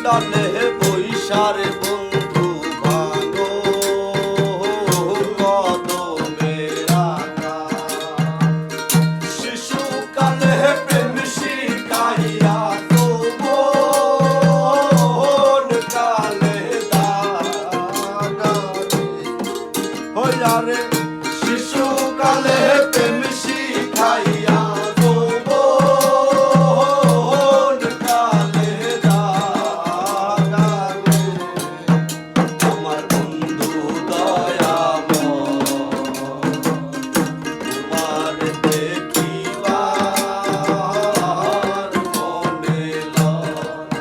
ডালে বৈশার বন্ধু ভাঙো কদমের আকা শিশুকালে প্রেম শিখাইয়া তো মন কালে দাগা হইয়ারে শিশুকালে প্রেম শিখাইয়া তো মন কালে দাগা আমার বন্ধু দয়াময় তোমার দেখিবার মনে লয়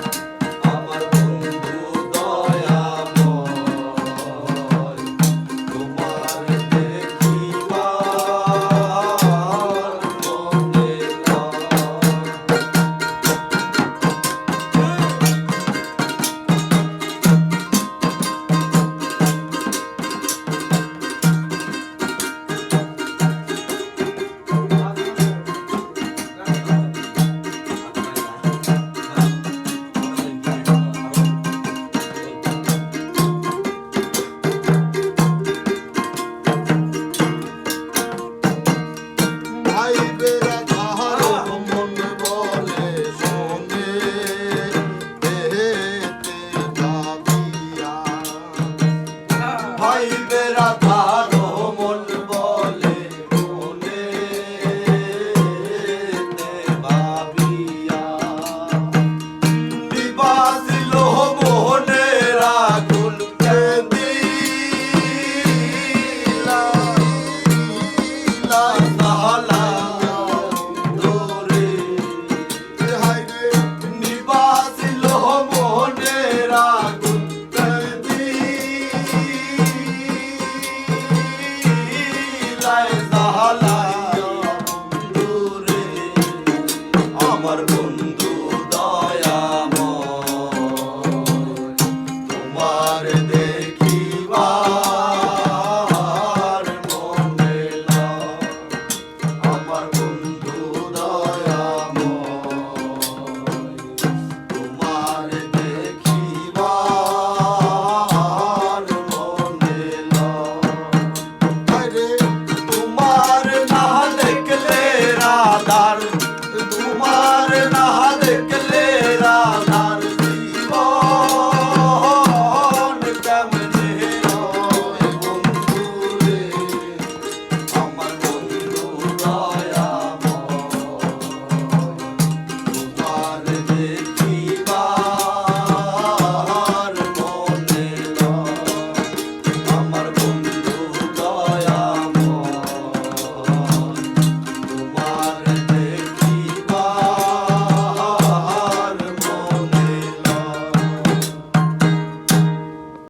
আমার বন্ধু দয়াময় তোমার দেখিবার মনে ভাই বেড়া কাহারো মন বলে শোনে দেহেতে ভাবিয়া ভাই বেড়া ধারো মন বলে মনে ভাবিয়া নিবাসিল মোহনের আগুন কেঁদিলা সাহালা দোরে হাই রে নিবাসিল মোহনের আগুন কেঁদিলা সাহালা দোরে আমার বন্ধু দয়া